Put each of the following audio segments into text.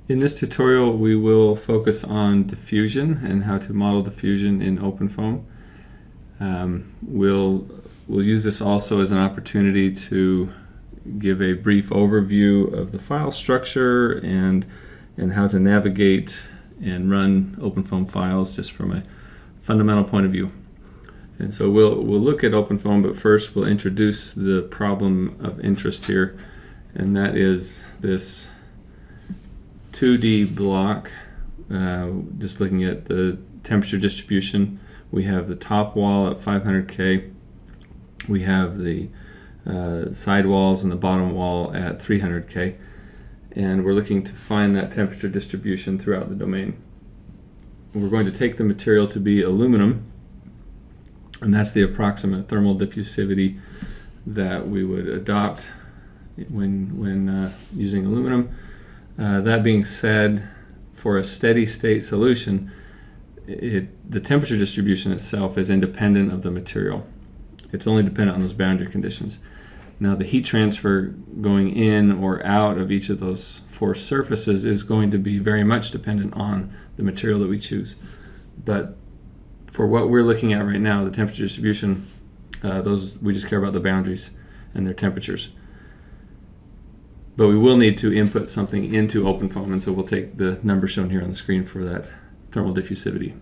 In this tutorial, we will focus on diffusion and how to model diffusion in openFoam. We'll use this also as an opportunity to give a brief overview of the file structure and how to navigate and run openFoam files just from a fundamental point of view. And so we'll look at openFoam, but first we'll introduce the problem of interest here, and that is this 2D block. Just looking at the temperature distribution, we have the top wall at 500K, we have the side walls and the bottom wall at 300K, and we're looking to find that temperature distribution throughout the domain. We're going to take the material to be aluminum, and that's the approximate thermal diffusivity that we would adopt when using aluminum. That being said, for a steady state solution, the temperature distribution itself is independent of the material. It's only dependent on those boundary conditions. Now, the heat transfer going in or out of each of those four surfaces is going to be very much dependent on the material that we choose. But for what we're looking at right now, the temperature distribution, we just care about the boundaries and their temperatures. But we will need to input something into openFoam, and so we'll take the number shown here on the screen for that thermal diffusivity.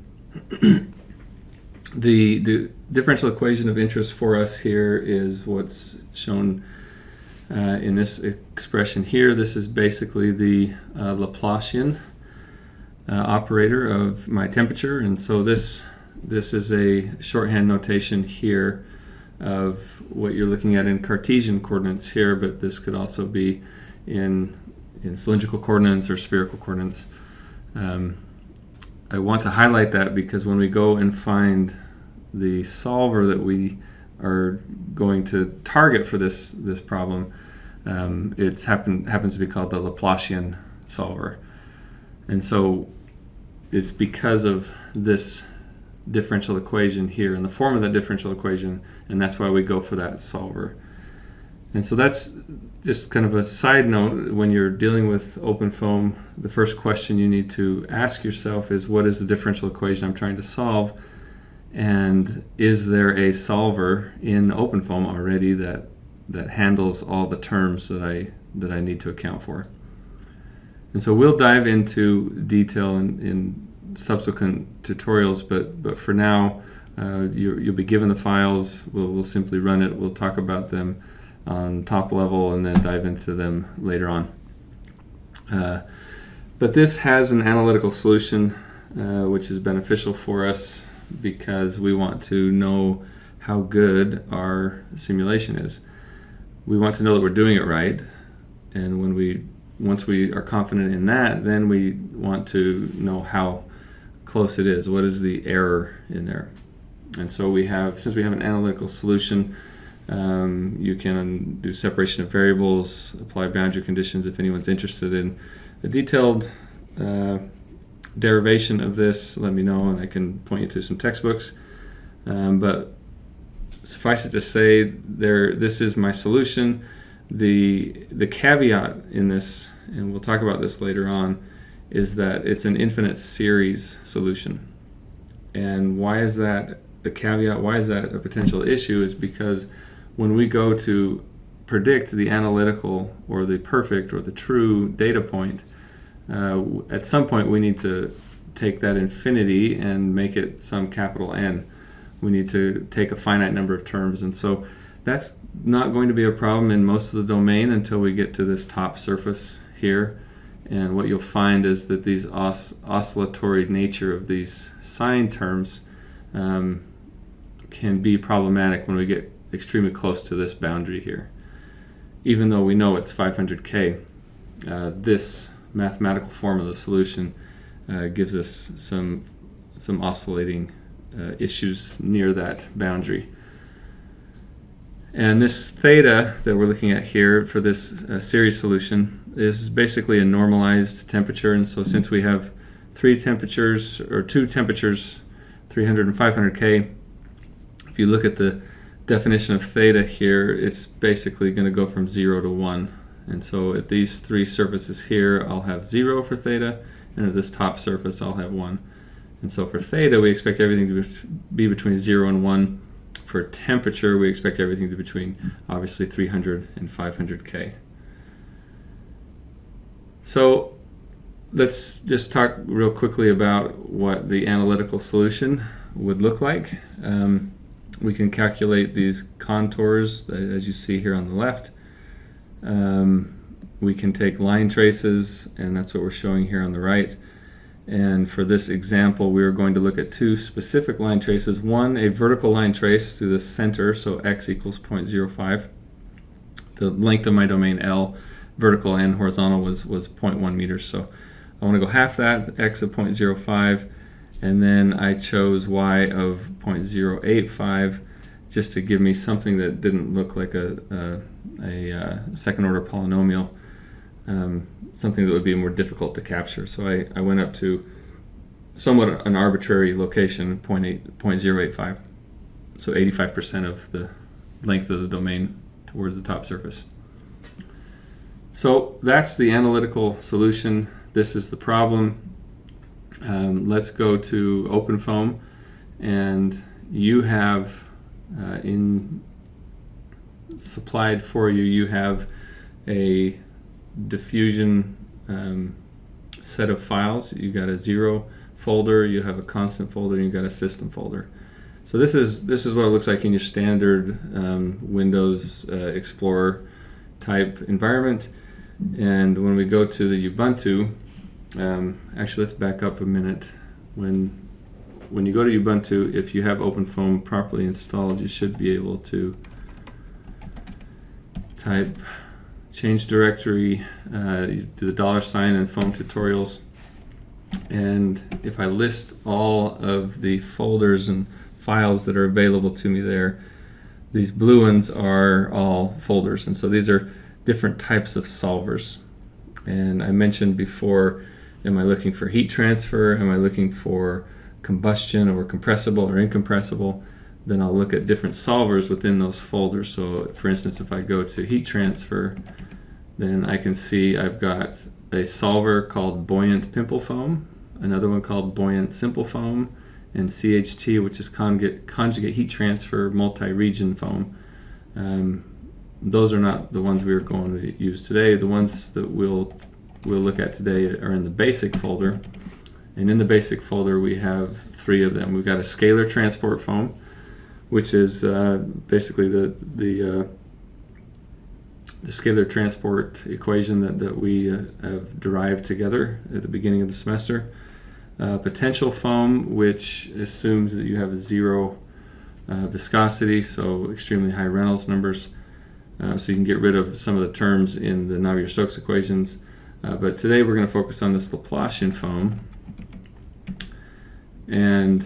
The differential equation of interest for us here is what's shown in this expression here. This is basically the Laplacian operator of my temperature, and so this is a shorthand notation here of what you're looking at in Cartesian coordinates here, but this could also be in cylindrical coordinates or spherical coordinates. I want to highlight that because when we go and find the solver that we are going to target for this problem, it happens to be called the Laplacian solver. And so it's because of this differential equation here in the form of that differential equation, and that's why we go for that solver. And so that's just kind of a side note. When you're dealing with openFoam, the first question you need to ask yourself is, what is the differential equation I'm trying to solve? And is there a solver in openFoam already that handles all the terms that I need to account for? And so we'll dive into detail in subsequent tutorials, but for now, you'll be given the files. We'll simply run it. We'll talk about them on top level and then dive into them later on. But this has an analytical solution which is beneficial for us because we want to know how good our simulation is. We want to know that we're doing it right, and once we are confident in that, then we want to know how close it is. What is the error in there? And so since we have an analytical solution, you can do separation of variables, apply boundary conditions. If anyone's interested in a detailed derivation of this, let me know and I can point you to some textbooks. But suffice it to say, this is my solution. The caveat in this, and we'll talk about this later on, is that it's an infinite series solution. And why is that the caveat? Why is that a potential issue? Is because when we go to predict the analytical or the perfect or the true data point, at some point we need to take that infinity and make it some capital N. We need to take a finite number of terms, and so that's not going to be a problem in most of the domain until we get to this top surface here. And what you'll find is that these oscillatory nature of these sine terms can be problematic when we get extremely close to this boundary here. Even though we know it's 500K, this mathematical form of the solution gives us some oscillating issues near that boundary. And this theta that we're looking at here for this series solution is basically a normalized temperature. And so since we have two temperatures, 300 and 500K, if you look at the definition of theta here, it's basically going to go from 0 to 1. And so at these three surfaces here, I'll have 0 for theta, and at this top surface, I'll have 1. And so for theta, we expect everything to be between 0 and 1. For temperature, we expect everything to be between, obviously, 300 and 500 K. So let's just talk real quickly about what the analytical solution would look like. We can calculate these contours, as you see here on the left. We can take line traces, and that's what we're showing here on the right. And for this example, we are going to look at two specific line traces. One, a vertical line trace through the center, so x equals 0.05. The length of my domain L, vertical and horizontal, was 0.1 meters. So I want to go half that, x of 0.05, and then I chose y of 0.085 just to give me something that didn't look like a second order polynomial. Something that would be more difficult to capture. So I went up to somewhat an arbitrary location, 0.085. So 85% of the length of the domain towards the top surface. So that's the analytical solution. This is the problem. Let's go to openFoam, and you have supplied for you, you have a diffusion set of files. You got a 0 folder, you have a constant folder, and you got a system folder. So this is what it looks like in your standard Windows Explorer type environment. And when we go to the Ubuntu, actually let's back up a minute. When you go to Ubuntu, if you have openFoam properly installed, you should be able to type change directory, you do the $sign and foam tutorials, and if I list all of the folders and files that are available to me there, these blue ones are all folders, and so these are different types of solvers. And I mentioned before, am I looking for heat transfer, am I looking for combustion or compressible or incompressible? Then I'll look at different solvers within those folders. So for instance, if I go to heat transfer, then I can see I've got a solver called buoyant pimple foam, another one called buoyant simple foam, and CHT, which is conjugate heat transfer multi-region foam. Those are not the ones we are going to use today. The ones that we'll look at today are in the basic folder. And in the basic folder, we have 3 of them. We've got a scalar transport foam, which is basically the scalar transport equation that we have derived together at the beginning of the semester. Potential foam, which assumes that you have a 0 viscosity, so extremely high Reynolds numbers. So you can get rid of some of the terms in the Navier-Stokes equations. But today we're going to focus on this Laplacian foam. And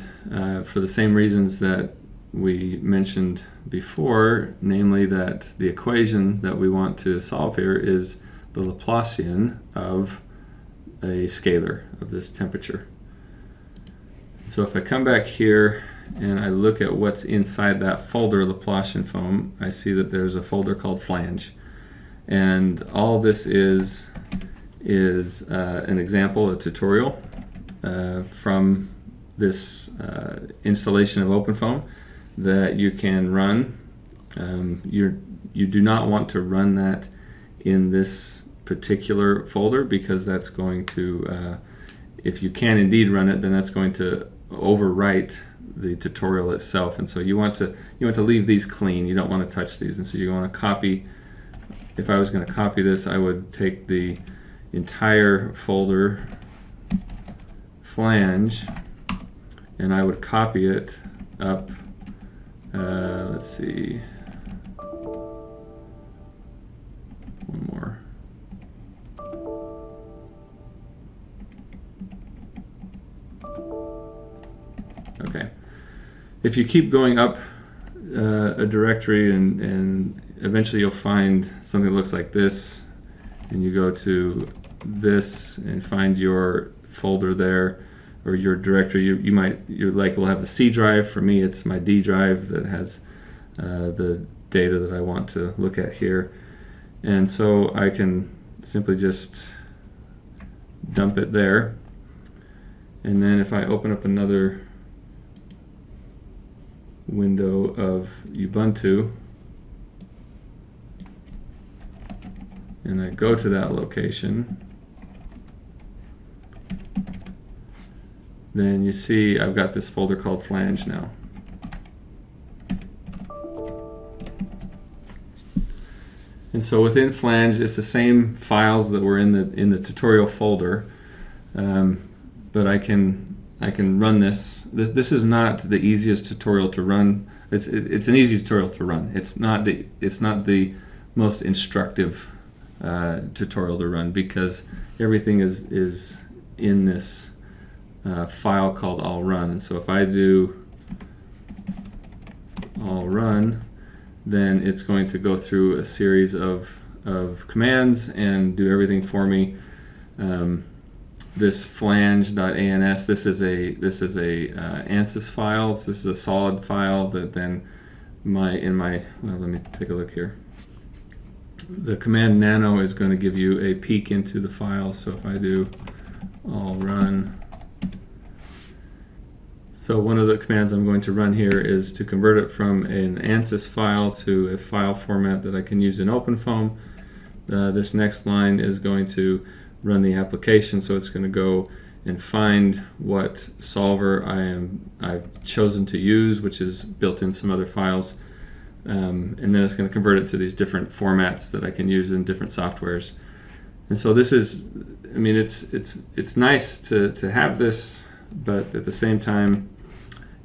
for the same reasons that we mentioned before, namely that the equation that we want to solve here is the Laplacian of a scalar of this temperature. So if I come back here and I look at what's inside that folder, Laplacian foam, I see that there's a folder called flange. And all this is an example, a tutorial from this installation of openFoam that you can run. You do not want to run that in this particular folder, because that's going to, if you can indeed run it, then that's going to overwrite the tutorial itself. And so you want to leave these clean. You don't want to touch these. And so you want to copy. If I was going to copy this, I would take the entire folder flange and I would copy it up. Let's see, one more. Okay. If you keep going up a directory and eventually you'll find something that looks like this, and you go to this and find your folder there, or your directory. You're like, we'll have the C drive. For me, it's my D drive that has the data that I want to look at here. And so I can simply just dump it there. And then if I open up another window of Ubuntu and I go to that location, then you see I've got this folder called Flange now. And so within Flange, it's the same files that were in the tutorial folder, but I can run this. This is not the easiest tutorial to run. It's an easy tutorial to run. It's not the most instructive tutorial to run, because everything is in this file called all run. And so if I do all run, then it's going to go through a series of commands and do everything for me. This flange.ans, this is a ANSYS file. This is a solid file that then well, let me take a look here. The command nano is going to give you a peek into the file. So if I do all run, so one of the commands I'm going to run here is to convert it from an ANSYS file to a file format that I can use in openFoam. This next line is going to run the application, so it's going to go and find what solver I've chosen to use, which is built in some other files, and then it's going to convert it to these different formats that I can use in different softwares. And so this is, I mean, it's nice to have this, but at the same time,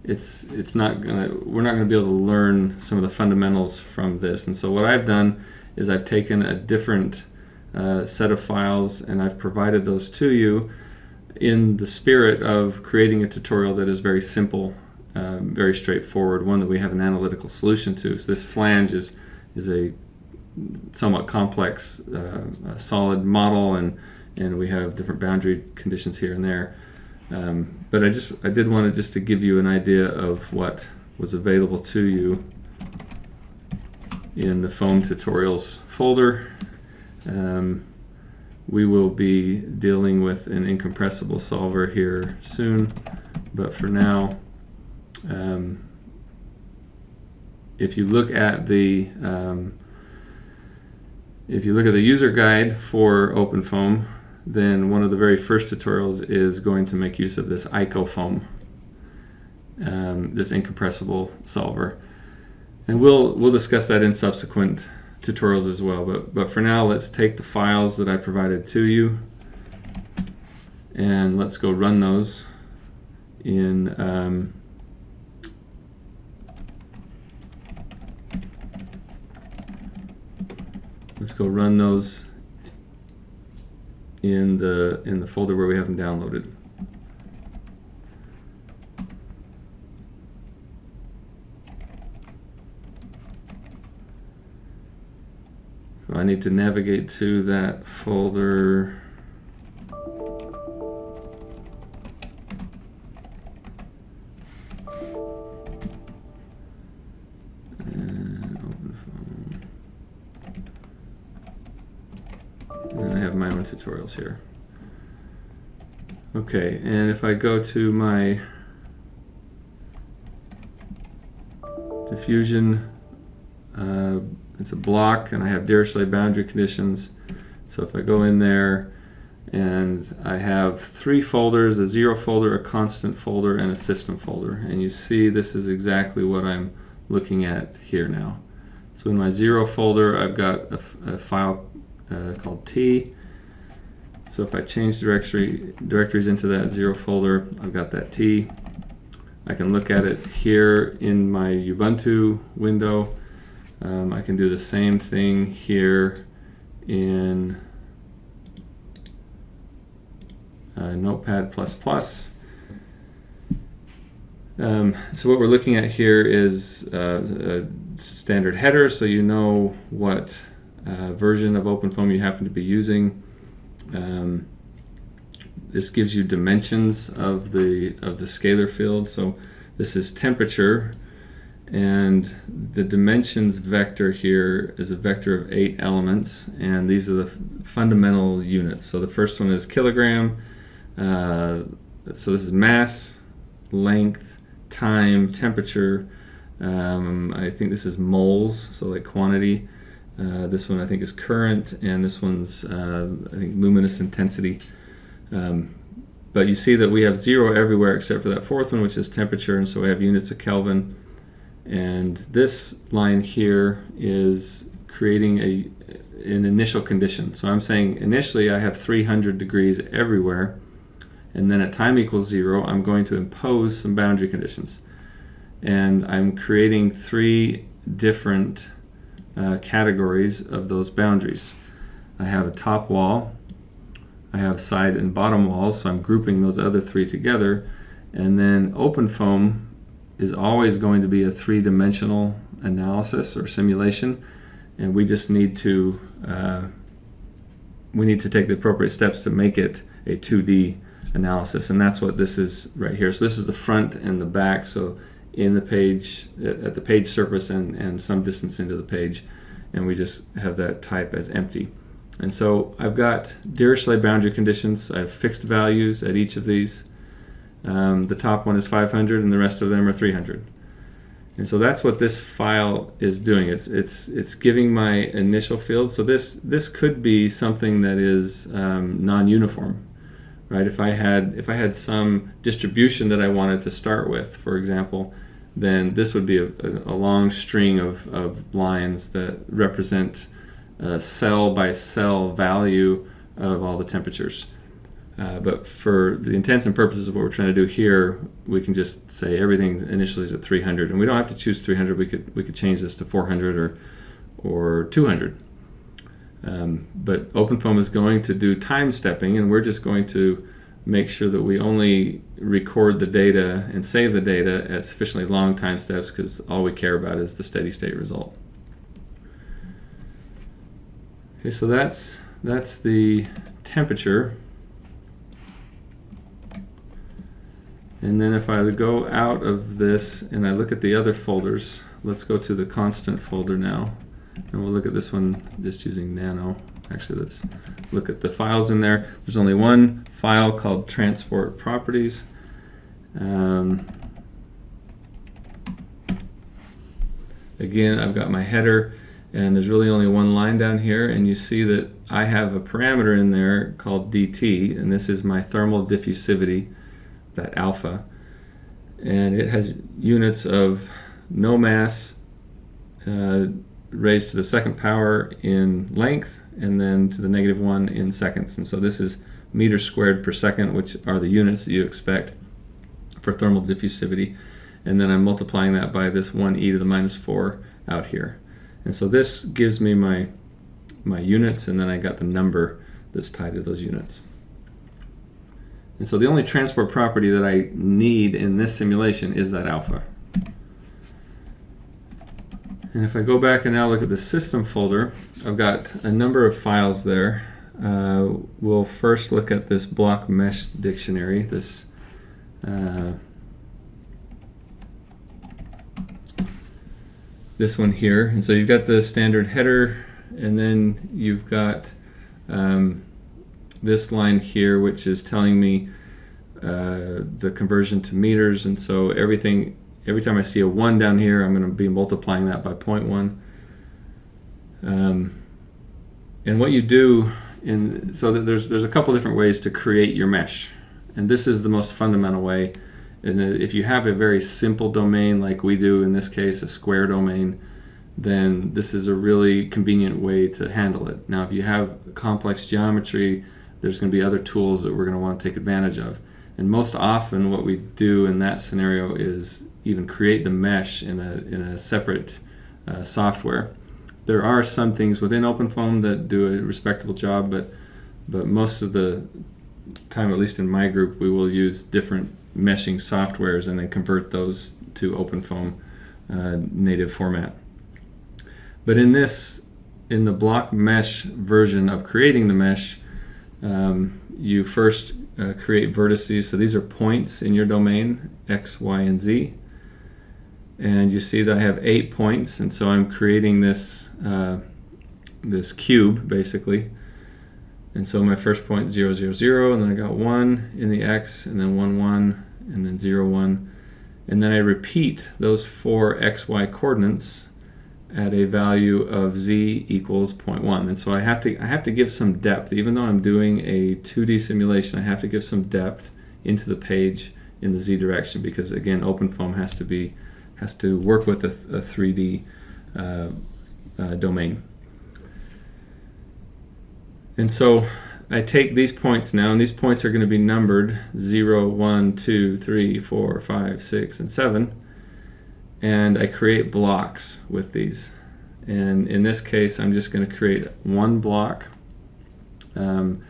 we're not gonna be able to learn some of the fundamentals from this. And so what I've done is I've taken a different set of files and I've provided those to you in the spirit of creating a tutorial that is very simple, very straightforward, one that we have an analytical solution to. So this flange is a somewhat complex solid model, and we have different boundary conditions here and there. But I did want to give you an idea of what was available to you in the Foam tutorials folder. We will be dealing with an incompressible solver here soon, but for now, if you look at the user guide for openFoam, then one of the very first tutorials is going to make use of this icofoam, this incompressible solver. And we'll discuss that in subsequent tutorials as well. But for now, let's take the files that I provided to you and let's go run those in in the folder where we have them downloaded. So I need to navigate to that folder. And I have my own tutorials here. Okay, and if I go to my diffusion, it's a block and I have Dirichlet boundary conditions. So if I go in there and I have 3 folders, a 0 folder, a constant folder, and a system folder. And you see this is exactly what I'm looking at here now. So in my 0 folder, I've got a file called T. So if I change directories into that 0 folder, I've got that T. I can look at it here in my Ubuntu window. I can do the same thing here in Notepad++. So what we're looking at here is a standard header, so you know what version of openFoam you happen to be using. This gives you dimensions of the scalar field. So this is temperature, And the dimensions vector here is a vector of 8 elements, and these are the fundamental units. So the first one is kilogram. So this is mass, length, time, temperature. I think this is moles, so like quantity. This one I think is current, and this one's I think luminous intensity. But you see that we have 0 everywhere except for that fourth one, which is temperature, and so we have units of Kelvin. And this line here is creating an initial condition. So I'm saying initially I have 300 degrees everywhere, and then at time equals 0 I'm going to impose some boundary conditions. And I'm creating 3 different categories of those boundaries. I have a top wall, I have side and bottom walls, so I'm grouping those other 3 together, and then openFoam is always going to be a 3-dimensional analysis or simulation, and we just need to take the appropriate steps to make it a 2D analysis, and that's what this is right here. So this is the front and the back, so in the page, at the page surface and some distance into the page, and we just have that type as empty. And so I've got Dirichlet boundary conditions. I have fixed values at each of these. The top one is 500 and the rest of them are 300. And so that's what this file is doing. It's giving my initial field. So this could be something that is non-uniform, right? If I had some distribution that I wanted to start with, for example, then this would be a long string of lines that represent cell by cell value of all the temperatures. But for the intents and purposes of what we're trying to do here, we can just say everything initially is at 300, and we don't have to choose 300. We could change this to 400 or 200. But openFoam is going to do time stepping, and we're just going to make sure that we only record the data and save the data at sufficiently long time steps, because all we care about is the steady state result. Okay, so that's the temperature. And then if I go out of this and I look at the other folders, let's go to the constant folder now, and we'll look at this one just using nano. Actually, let's look at the files in there. There's only one file called transport properties. Again, I've got my header, and there's really only one line down here, and you see that I have a parameter in there called dt, and this is my thermal diffusivity, that alpha, and it has units of no mass raised to the second power in length, and then to the -1 in seconds. And so this is meters squared per second, which are the units that you expect for thermal diffusivity. And then I'm multiplying that by this 1e to the -4 out here. And so this gives me my units, and then I got the number that's tied to those units. And so the only transport property that I need in this simulation is that alpha. And if I go back and now look at the system folder, I've got a number of files there. We'll first look at this block mesh dictionary, this one here. And so you've got the standard header, and then you've got this line here, which is telling me the conversion to meters. And so every time I see a 1 down here, I'm going to be multiplying that by 0.1. And what you do, so that there's a couple different ways to create your mesh, and this is the most fundamental way. And if you have a very simple domain like we do in this case, a square domain, then this is a really convenient way to handle it. Now if you have complex geometry, there's going to be other tools that we're going to want to take advantage of. And most often what we do in that scenario is even create the mesh in a separate software. There are some things within openFoam that do a respectable job, but most of the time, at least in my group, we will use different meshing softwares and then convert those to openFoam native format. But in the block mesh version of creating the mesh, you first create vertices. So these are points in your domain, X, Y, and Z. And you see that I have 8 points, and so I'm creating this this cube basically. And so my first point 0, 0, 0, and then I got 1 in the x, and then 1, 1, and then 0, 1. And then I repeat those 4 xy coordinates at a value of z equals 0.1. And so I have to give some depth. Even though I'm doing a 2D simulation, I have to give some depth into the page in the z direction, because again, openFoam has to work with a 3D domain. And so I take these points now, and these points are going to be numbered 0, 1, 2, 3, 4, 5, 6, and 7. And I create blocks with these. And in this case, I'm just going to create one block. And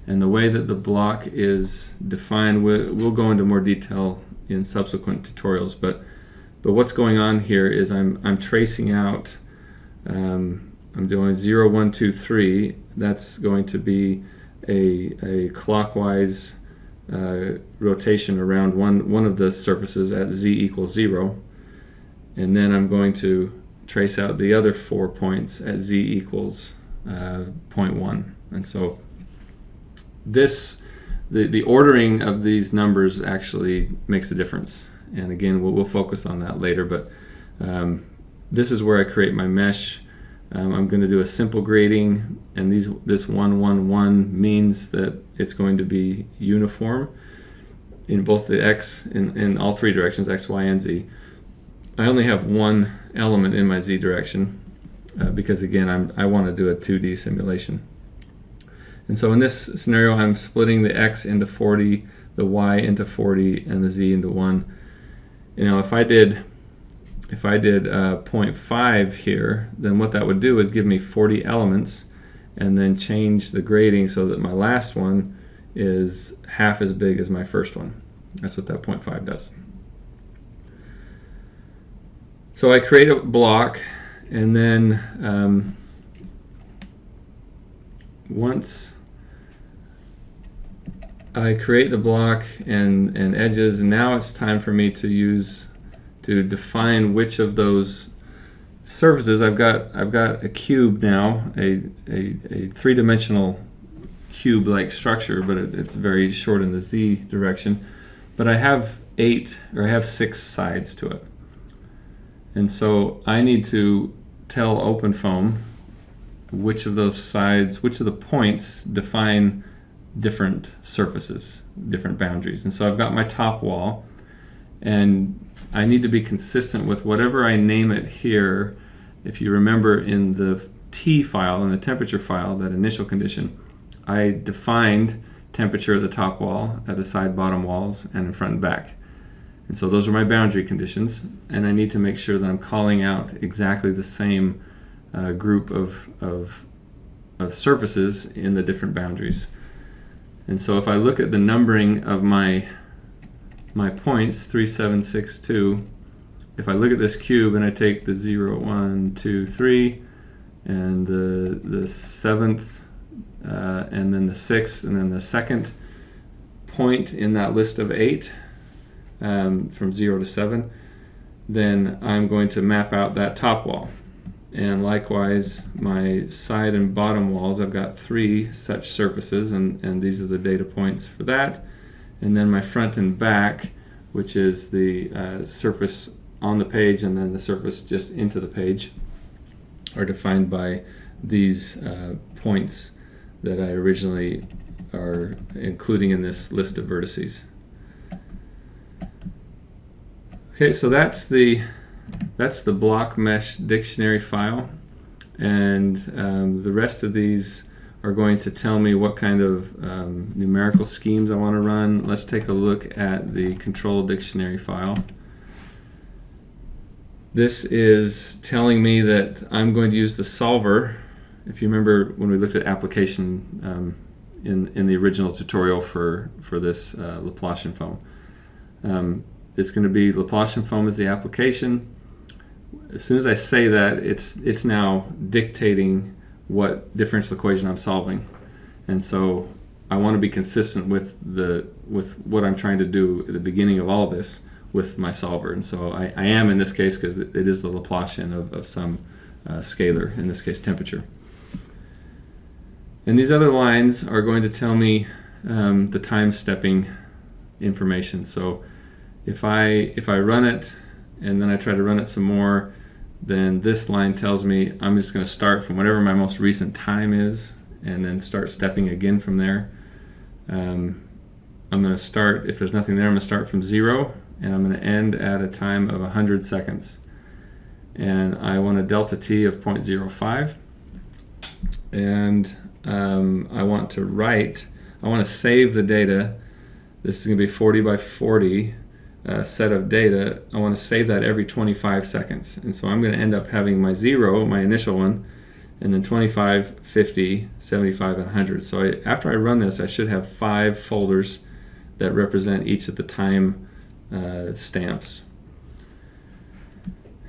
the way that the block is defined, we'll go into more detail in subsequent tutorials. But what's going on here is I'm tracing out. I'm doing 0, 1, 2, 3. That's going to be a clockwise rotation around one of the surfaces at z equals 0. And then I'm going to trace out the other 4 points at z equals 0.1. And so the ordering of these numbers actually makes a difference. And again, we'll focus on that later. But this is where I create my mesh. I'm going to do a simple grading, and this 1, 1, 1 means that it's going to be uniform in both the x, in all 3 directions, x, y, and z. I only have one element in my z direction because again, I want to do a 2D simulation. And so in this scenario, I'm splitting the x into 40, the y into 40, and the z into 1. You know, if I did 0.5 here, then what that would do is give me 40 elements and then change the grading so that my last one is half as big as my first one. That's what that 0.5 does. So I create a block, and then once I create the block and edges, and now it's time for me to define which of those surfaces. I've got a cube now, a 3-dimensional cube-like structure, but it's very short in the z direction. But I have 6 sides to it. And so I need to tell openFoam which of those sides, which of the points define different surfaces, different boundaries. And so I've got my top wall, and I need to be consistent with whatever I name it here. If you remember in the T file, in the temperature file, that initial condition, I defined temperature at the top wall, at the side bottom walls, and in front and back. And so those are my boundary conditions, and I need to make sure that I'm calling out exactly the same group of surfaces in the different boundaries. And so if I look at the numbering of my points, 3, 7, 6, 2, if I look at this cube and I take the 0, 1, 2, 3, and the 7th, and then the 6th, and then the second point in that list of 8, from 0 to 7, then I'm going to map out that top wall. And likewise, my side and bottom walls, I've got 3 such surfaces, and these are the data points for that. And then my front and back, which is the surface on the page and then the surface just into the page, are defined by these points that I originally are including in this list of vertices. Okay, so that's the block mesh dictionary file, and the rest of these are going to tell me what kind of numerical schemes I want to run. Let's take a look at the control dictionary file. This is telling me that I'm going to use the solver. If you remember when we looked at application in the original tutorial for this Laplacian foam, it's going to be Laplacian foam as the application. As soon as I say that, it's now dictating what differential equation I'm solving, and so I want to be consistent with what I'm trying to do at the beginning of all this, with my solver. And so I am in this case because it is the Laplacian of some scalar, in this case temperature. And these other lines are going to tell me the time stepping information. So if I run it and then I try to run it some more, then this line tells me I'm just going to start from whatever my most recent time is and then start stepping again from there. I'm going to start, if there's nothing there, I'm going to start from 0, and I'm going to end at a time of 100 seconds. And I want a delta t of 0.05. And I want to save the data. This is going to be 40 by 40 set of data. I want to save that every 25 seconds. And so I'm going to end up having my 0, my initial one, and then 25, 50, 75, and 100. So after I run this, I should have 5 folders that represent each of the time stamps.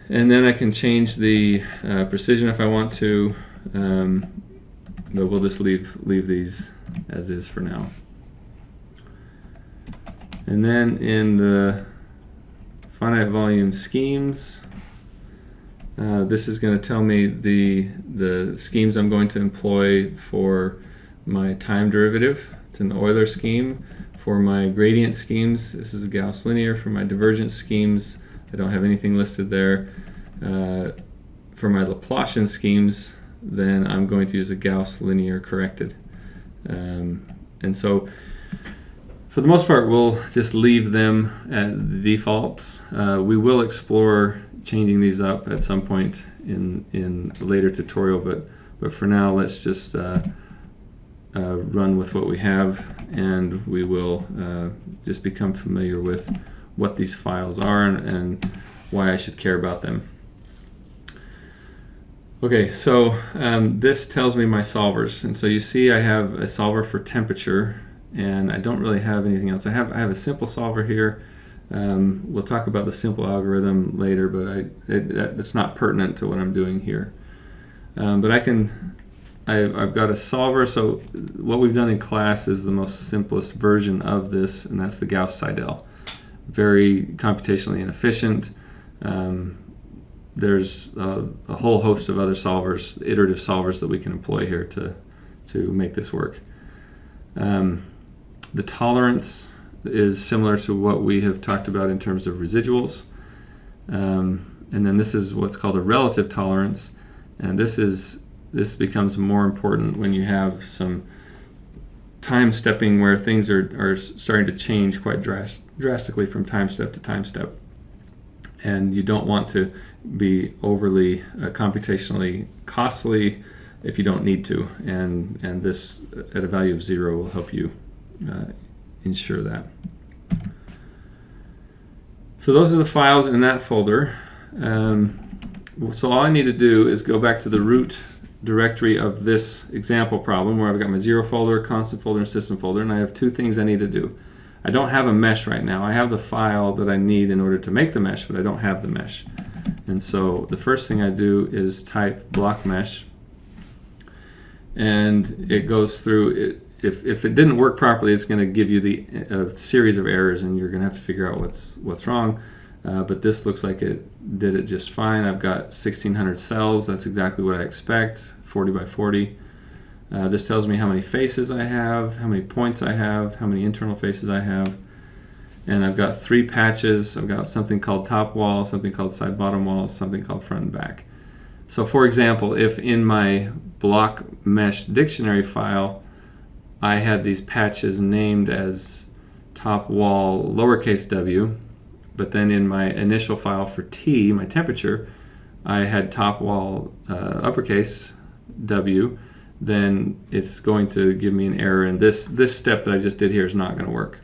And then I can change the precision if I want to, but we'll just leave these as is for now. And then in the finite volume schemes, this is going to tell me the schemes I'm going to employ for my time derivative. It's an Euler scheme. For my gradient schemes, this is a Gauss linear. For my divergent schemes, I don't have anything listed there. For my Laplacian schemes, then I'm going to use a Gauss linear corrected. And so for the most part, we'll just leave them at the defaults. We will explore changing these up at some point in a later tutorial, but for now, let's just run with what we have, and we will just become familiar with what these files are and why I should care about them. Okay, so this tells me my solvers, and so you see I have a solver for temperature, and I don't really have anything else. I have a simple solver here. We'll talk about the simple algorithm later, but it's not pertinent to what I'm doing here. But I've got a solver. So what we've done in class is the most simplest version of this, and that's the Gauss-Seidel. Very computationally inefficient. There's a whole host of other solvers, iterative solvers that we can employ here to make this work. The tolerance is similar to what we have talked about in terms of residuals. And then this is what's called a relative tolerance, and this becomes more important when you have some time stepping where things are starting to change quite drastically from time step to time step. And you don't want to be overly computationally costly if you don't need to. And this at a value of 0 will help you ensure that. So those are the files in that folder. So all I need to do is go back to the root directory of this example problem where I've got my 0 folder, constant folder, and system folder, and I have 2 things I need to do. I don't have a mesh right now. I have the file that I need in order to make the mesh, but I don't have the mesh. And so the first thing I do is type block mesh, and it goes through it. If it didn't work properly, it's going to give you a series of errors, and you're going to have to figure out what's wrong. But this looks like it did it just fine. I've got 1,600 cells. That's exactly what I expect, 40 by 40. This tells me how many faces I have, how many points I have, how many internal faces I have. And I've got 3 patches. I've got something called top wall, something called side bottom wall, something called front and back. So for example, if in my block mesh dictionary file, I had these patches named as top wall lowercase w, but then in my initial file for T, my temperature, I had top wall uppercase W, then it's going to give me an error, and this step that I just did here is not going to work.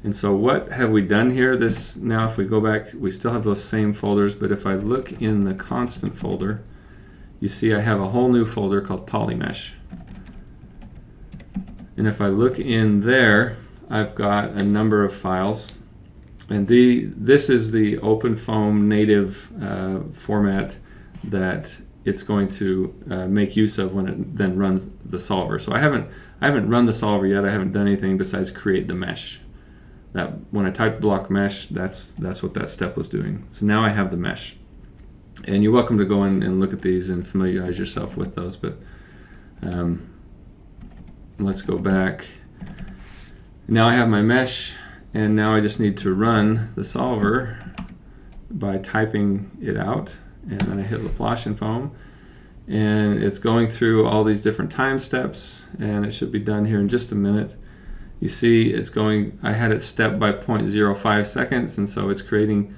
And so what have we done here? Now if we go back, we still have those same folders, but if I look in the constant folder, you see I have a whole new folder called polymesh. And if I look in there, I've got a number of files. And this is the openFoam native format that it's going to make use of when it then runs the solver. So I haven't run the solver yet. I haven't done anything besides create the mesh. that when I typed block mesh, that's what that step was doing. So now I have the mesh. And you're welcome to go in and look at these and familiarize yourself with those, but let's go back. Now I have my mesh, and now I just need to run the solver by typing it out, and then I hit openFoam, and it's going through all these different time steps, and it should be done here in just a minute. You see it's going, I had it step by 0.05 seconds, and so it's creating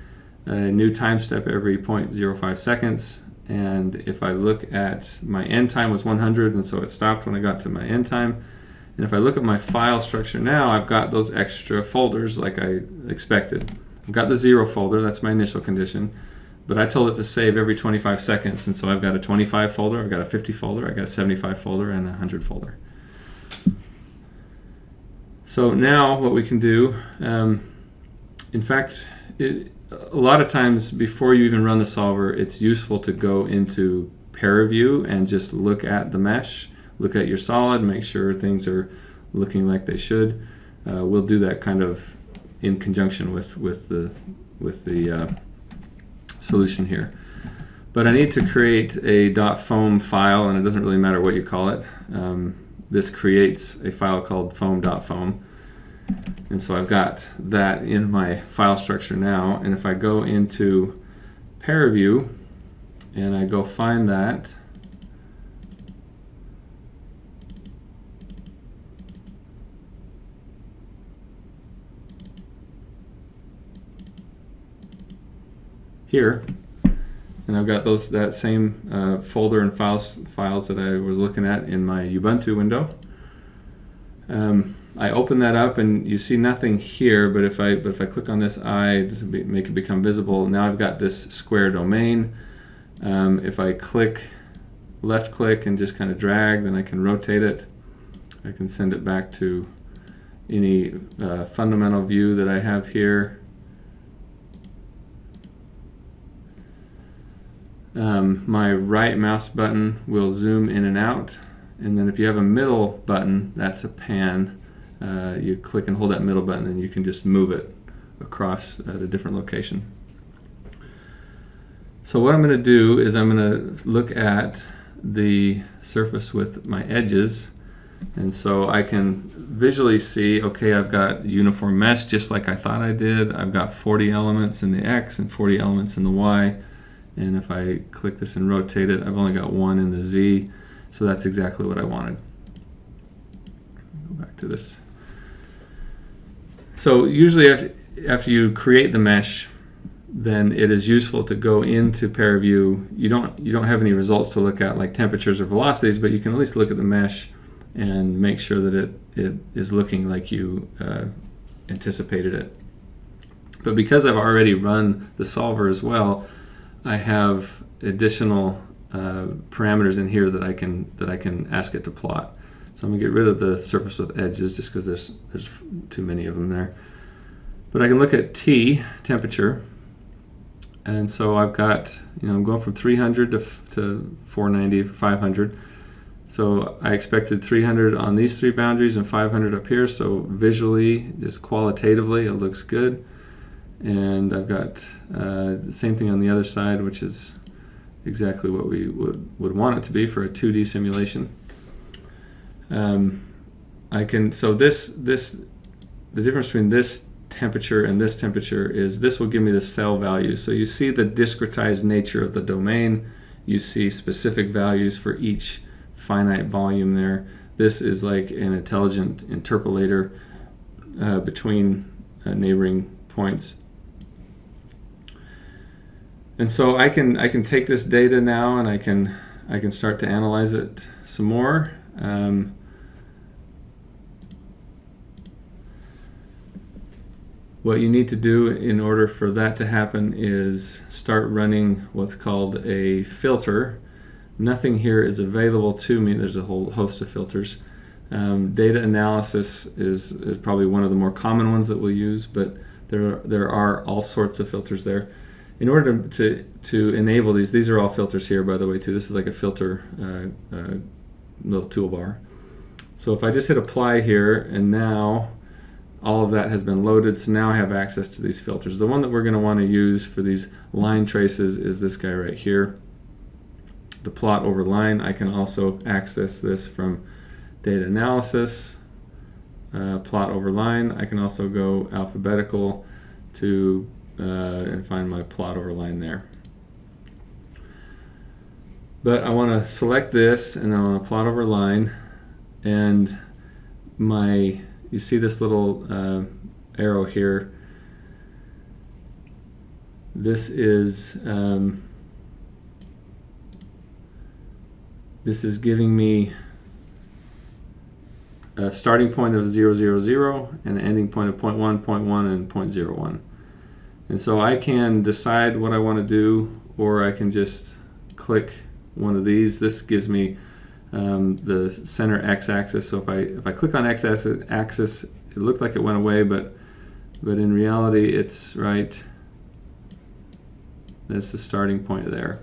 a new time step every 0.05 seconds. And if I look at my end time was 100, and so it stopped when I got to my end time. And if I look at my file structure now, I've got those extra folders like I expected. I've got the 0 folder, that's my initial condition, but I told it to save every 25 seconds, and so I've got a 25 folder, I've got a 50 folder, I've got a 75 folder, and a 100 folder. So now what we can do, in fact, a lot of times before you even run the solver, it's useful to go into ParaView and just look at the mesh, look at your solid, make sure things are looking like they should. We'll do that kind of in conjunction with the solution here. But I need to create a .foam file, and it doesn't really matter what you call it. This creates a file called foam.foam. And so I've got that in my file structure now, and if I go into ParaView and I go find that, here, and I've got that same folder and files that I was looking at in my Ubuntu window. I open that up and you see nothing here, but if I click on this eye to make it become visible, now I've got this square domain. If I left click and just kind of drag, then I can rotate it. I can send it back to any fundamental view that I have here. My right mouse button will zoom in and out, and then if you have a middle button, that's a pan. You click and hold that middle button and you can just move it across at a different location. So what I'm going to do is I'm going to look at the surface with my edges, and so I can visually see, okay, I've got uniform mesh just like I thought I did. I've got 40 elements in the X and 40 elements in the Y, and if I click this and rotate it, I've only got 1 in the Z, so that's exactly what I wanted. Go back to this. So usually after you create the mesh, then it is useful to go into ParaView. You don't have any results to look at like temperatures or velocities, but you can at least look at the mesh and make sure that it is looking like you anticipated it. But because I've already run the solver as well, I have additional parameters in here that I can ask it to plot. So I'm going to get rid of the surface with edges just because there's too many of them there. But I can look at T, temperature, and so I've got, I'm going from 300 to 490, 500. So I expected 300 on these 3 boundaries and 500 up here, so visually, just qualitatively, it looks good. And I've got the same thing on the other side, which is exactly what we would want it to be for a 2D simulation. The difference between this temperature and this temperature is this will give me the cell value. So you see the discretized nature of the domain. You see specific values for each finite volume there. This is like an intelligent interpolator between neighboring points. And so I can take this data now and I can start to analyze it some more. What you need to do in order for that to happen is start running what's called a filter. Nothing here is available to me. There's a whole host of filters. Data analysis is probably one of the more common ones that we'll use, but there are all sorts of filters there. In order to enable these are all filters here, by the way, too. This is like a filter little toolbar. So if I just hit apply here, and now all of that has been loaded, so now I have access to these filters. The one that we're going to want to use for these line traces is this guy right here, the plot over line. I can also access this from data analysis, plot over line. I can also go alphabetical to and find my plot over line there. But I want to select this, and then I want to plot over line, and you see this little arrow here. This is giving me a starting point of 0, 0, 0 and an ending point of 0.1, 0.1, and 0.01. And so I can decide what I want to do, or I can just click one of these. This gives me the center x-axis. So if I click on x-axis, it looked like it went away, but in reality it's right. That's the starting point there,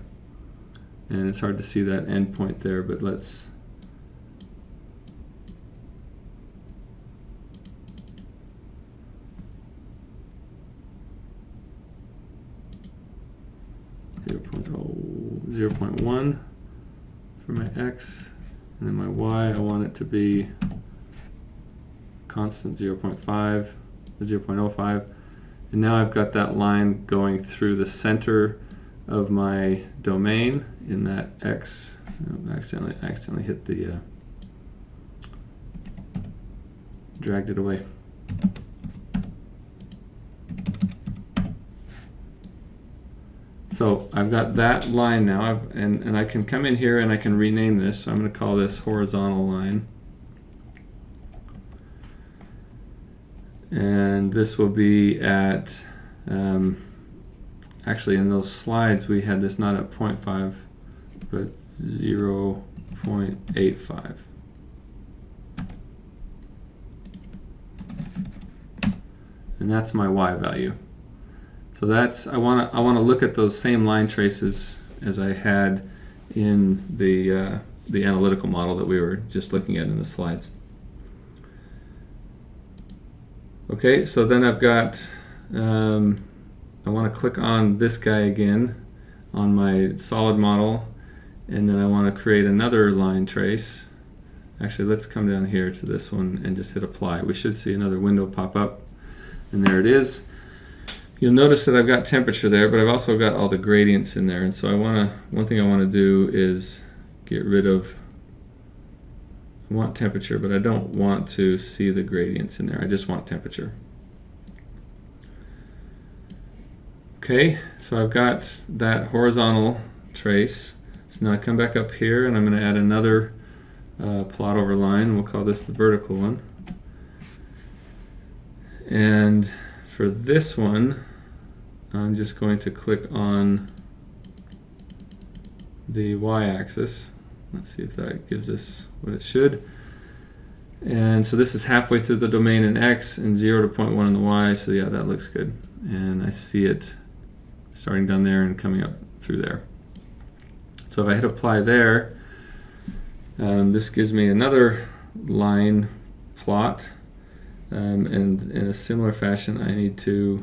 and it's hard to see that end point there, but let's 0.1 for my x, and then my y, I want it to be constant 0.5 or 0.05. And now I've got that line going through the center of my domain in that x. I accidentally hit the dragged it away. So I've got that line now, and I can come in here and I can rename this. So I'm going to call this horizontal line. And this will be at, actually in those slides we had this not at 0.5, but 0.85. And that's my y value. So that's, I want to look at those same line traces as I had in the analytical model that we were just looking at in the slides. Okay, so then I've got, I want to click on this guy again on my solid model, and then I want to create another line trace. Actually, let's come down here to this one and just hit apply. We should see another window pop up, and there it is. You'll notice that I've got temperature there, but I've also got all the gradients in there, and so one thing I want to do is get rid of, I want temperature, but I don't want to see the gradients in there. I just want temperature. Okay, so I've got that horizontal trace. So now I come back up here and I'm going to add another plot over line. We'll call this the vertical one. And for this one, I'm just going to click on the y-axis. Let's see if that gives us what it should. And so this is halfway through the domain in x and 0 to 0.1 in the y, so yeah, that looks good. And I see it starting down there and coming up through there. So if I hit apply there, this gives me another line plot. And in a similar fashion, I need to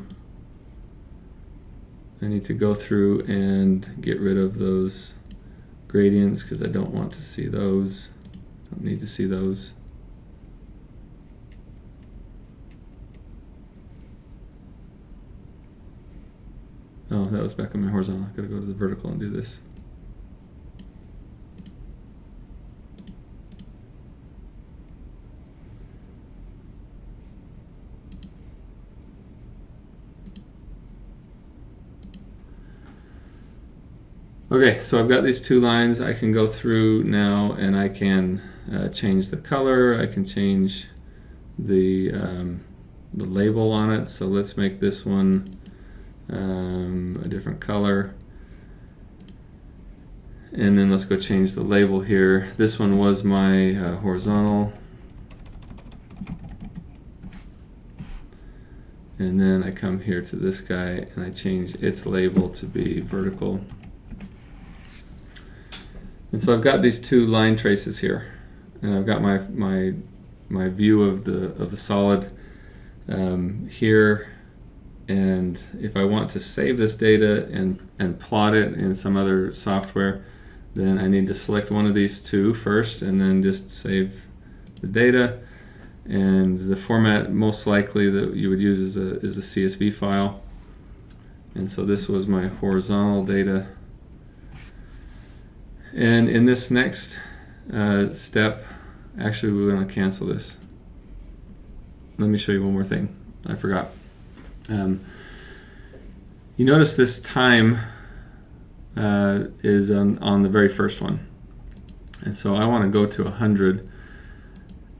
go through and get rid of those gradients because I don't want to see those. Don't need to see those. Oh, that was back on my horizontal. I've got to go to the vertical and do this. Okay, so I've got these two lines. I can go through now and I can change the color. I can change the label on it. So let's make this one a different color. And then let's go change the label here. This one was my horizontal. And then I come here to this guy and I change its label to be vertical. And so I've got these two line traces here, and I've got my view of the solid here, and if I want to save this data and plot it in some other software, then I need to select one of these two first and then just save the data. And the format most likely that you would use is a CSV file. And so this was my horizontal data. And in this next step, actually we're going to cancel this. Let me show you one more thing. I forgot. You notice this time is on the very first one. And so I want to go to 100.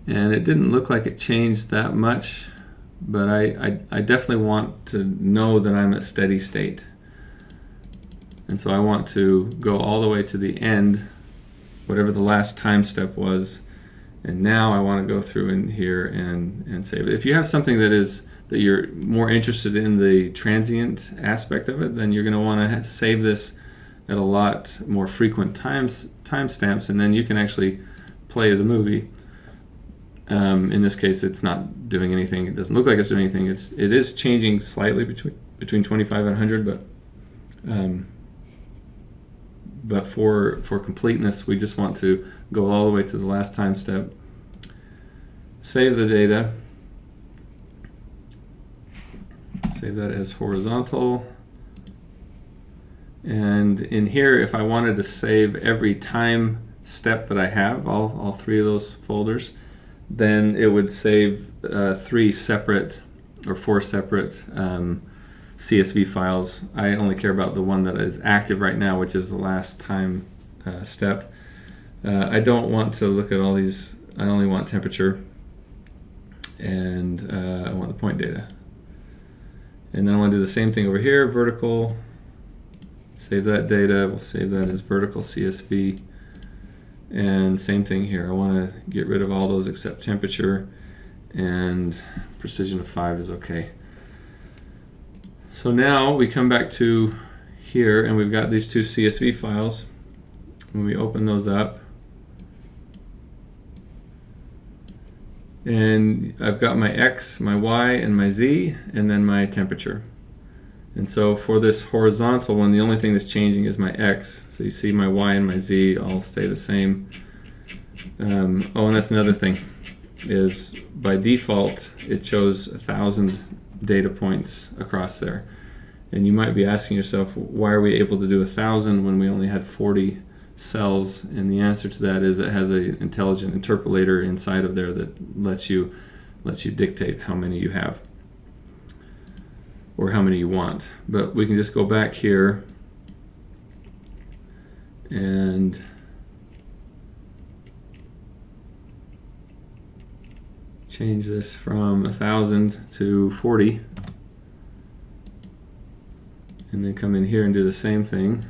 And it didn't look like it changed that much, but I definitely want to know that I'm at steady state. And so I want to go all the way to the end, whatever the last time step was, and now I want to go through in here and save it. If you have something that you're more interested in the transient aspect of it, then you're going to want to save this at a lot more frequent timestamps, and then you can actually play the movie. In this case, it's not doing anything. It doesn't look like it's doing anything. It is changing slightly between 25 and 100, but for completeness, we just want to go all the way to the last time step. Save the data. Save that as horizontal. And in here, if I wanted to save every time step that I have, all three of those folders, then it would save 4 separate CSV files. I only care about the one that is active right now, which is the last time step. I don't want to look at all these. I only want temperature, and I want the point data. And then I want to do the same thing over here, vertical. Save that data. We'll save that as vertical CSV. And same thing here. I want to get rid of all those except temperature, and precision of 5 is okay. So now we come back to here, and we've got these two CSV files. When we open those up, and I've got my X, my Y, and my Z, and then my temperature. And so for this horizontal one, the only thing that's changing is my X. So you see my Y and my Z all stay the same. And that's another thing, is by default it shows 1,000 data points across there. And you might be asking yourself, why are we able to do 1,000 when we only had 40 cells? And the answer to that is it has an intelligent interpolator inside of there that lets you dictate how many you have, or how many you want. But we can just go back here and change this from 1,000 to 40, and then come in here and do the same thing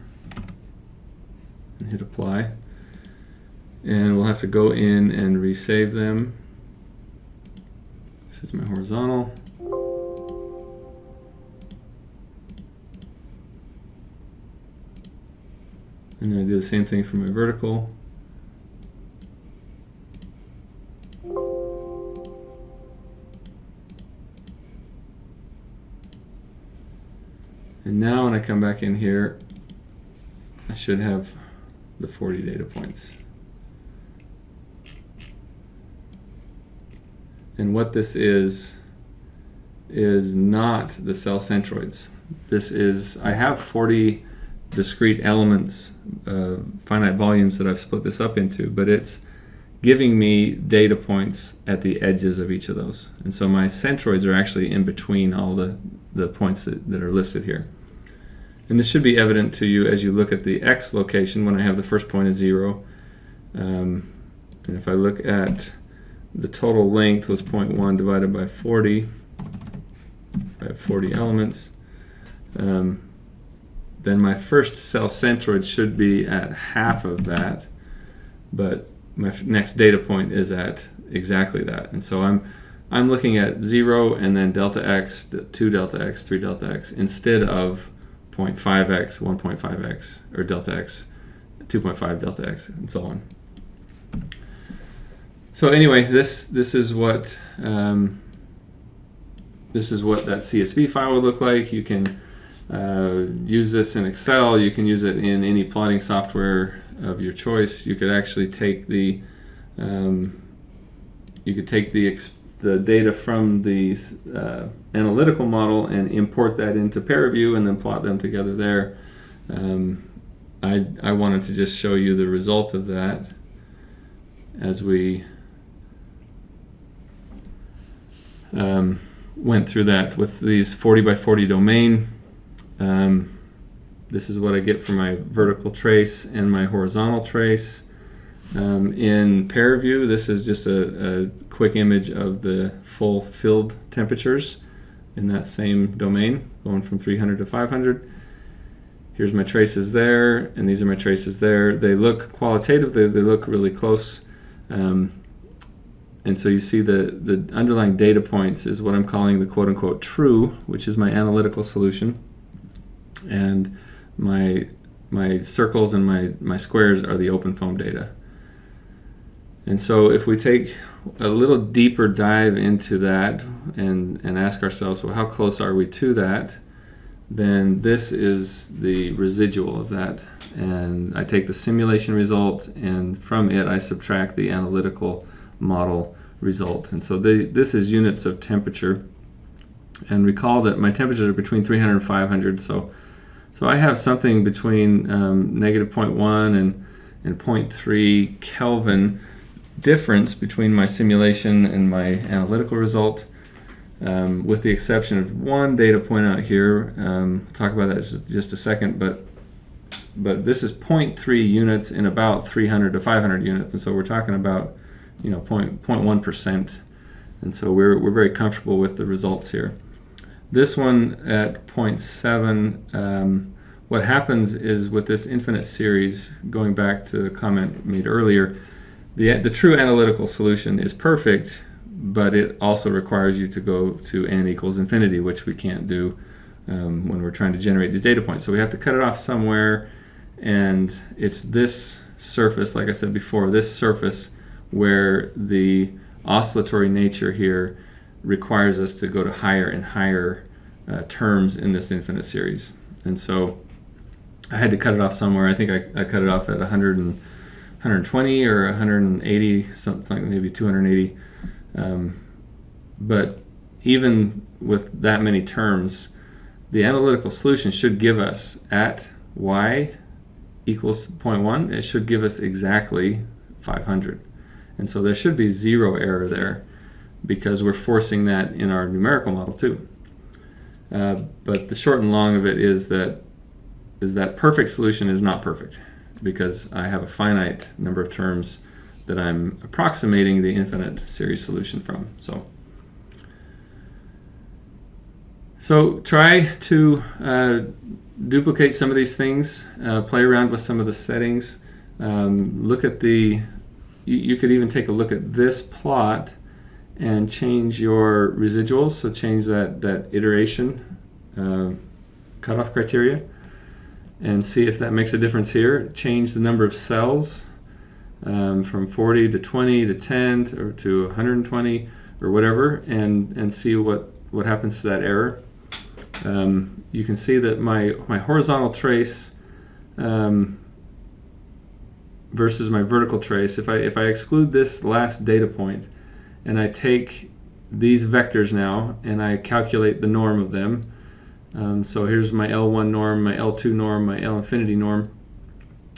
and hit apply. And we'll have to go in and resave them. This is my horizontal. And then I do the same thing for my vertical. And now when I come back in here, I should have the 40 data points. And what this is not the cell centroids. This is, I have 40 discrete elements, finite volumes that I've split this up into, but it's giving me data points at the edges of each of those. And so my centroids are actually in between all the points that are listed here. And this should be evident to you as you look at the X location when I have the first point as 0. And if I look at the total length was 0.1 divided by 40, I have 40 elements. Then my first cell centroid should be at half of that, but my next data point is at exactly that. And so I'm looking at 0 and then delta x, 2 delta x, 3 delta x, instead of 0.5x, 1.5x, or delta x, 2.5 delta x, and so on. So anyway, this is what this is what that CSV file would look like. You can use this in Excel. You can use it in any plotting software of your choice. You could actually take the the data from the analytical model and import that into ParaView and then plot them together there. I wanted to just show you the result of that as we went through that with these 40 by 40 domain. This is what I get for my vertical trace and my horizontal trace. In ParaView, this is just a quick image of the full filled temperatures in that same domain, going from 300 to 500. Here's my traces there, and these are my traces there. They look qualitative, they look really close. And so you see the underlying data points is what I'm calling the quote-unquote true, which is my analytical solution. And my circles and my squares are the openFoam data. And so if we take a little deeper dive into that and ask ourselves, well, how close are we to that? Then this is the residual of that. And I take the simulation result, and from it I subtract the analytical model result. And so this is units of temperature. And recall that my temperatures are between 300 and 500. So I have something between negative 0.1 and 0.3 Kelvin difference between my simulation and my analytical result, with the exception of one data point out here. I'll talk about that in just a second, but this is 0.3 units in about 300 to 500 units, and so we're talking about 0.1%, and so we're very comfortable with the results here. This one at 0.7, what happens is with this infinite series, going back to the comment made earlier, the true analytical solution is perfect, but it also requires you to go to n equals infinity, which we can't do when we're trying to generate these data points. So we have to cut it off somewhere, and it's this surface, like I said before, this surface where the oscillatory nature here requires us to go to higher and higher terms in this infinite series. And so I had to cut it off somewhere. I think I cut it off at 120 or 180, something like maybe 280. But even with that many terms, the analytical solution should give us at y equals 0.1, it should give us exactly 500. And so there should be zero error there because we're forcing that in our numerical model too. But the short and long of it is that perfect solution is not perfect, because I have a finite number of terms that I'm approximating the infinite series solution from. So try to duplicate some of these things, play around with some of the settings. Look at you could even take a look at this plot and change your residuals, so change that iteration cutoff criteria, and see if that makes a difference here. Change the number of cells from 40 to 20 to 10 or to 120 or whatever, and see what happens to that error. You can see that my horizontal trace versus my vertical trace, if I exclude this last data point and I take these vectors now and I calculate the norm of them, so here's my L1 norm, my L2 norm, my L infinity norm.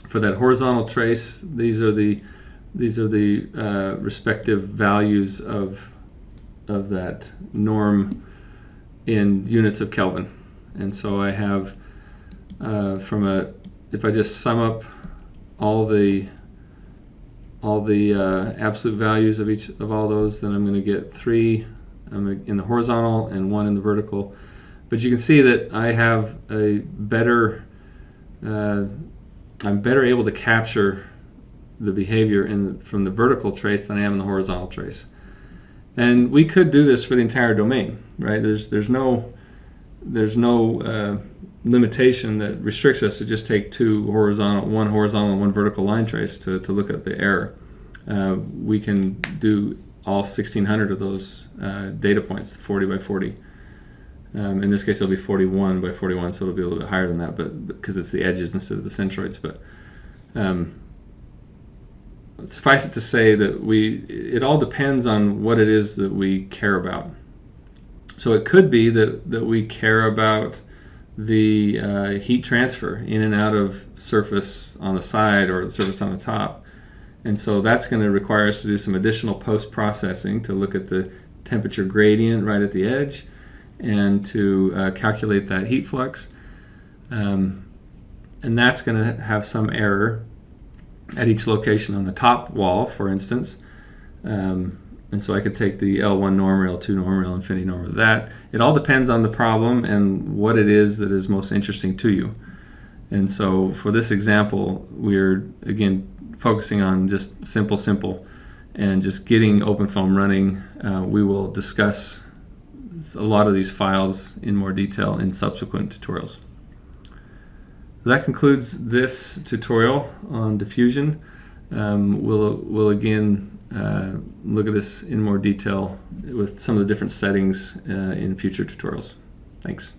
For that horizontal trace, these are the respective values of that norm in units of Kelvin. And so I have if I just sum up all the absolute values of each of all those, then I'm going to get 3 in the horizontal and 1 in the vertical. But you can see that I have a better I'm better able to capture the behavior from the vertical trace than I am in the horizontal trace. And we could do this for the entire domain, right? There's no limitation that restricts us to just take one horizontal and one vertical line trace to look at the error. We can do all 1,600 of those data points, 40 by 40. In this case, it'll be 41 by 41, so it'll be a little bit higher than that, but because it's the edges instead of the centroids. But suffice it to say that it all depends on what it is that we care about. So it could be that we care about the heat transfer in and out of surface on the side or the surface on the top. And so that's going to require us to do some additional post-processing to look at the temperature gradient right at the edge and to calculate that heat flux. And that's going to have some error at each location on the top wall, for instance. And so I could take the L1 norm or L2 norm or L infinity norm of that. It all depends on the problem and what it is that is most interesting to you. And so for this example, we're again focusing on just simple, and just getting openFoam running. We will discuss a lot of these files in more detail in subsequent tutorials. That concludes this tutorial on diffusion. We'll again look at this in more detail with some of the different settings in future tutorials. Thanks.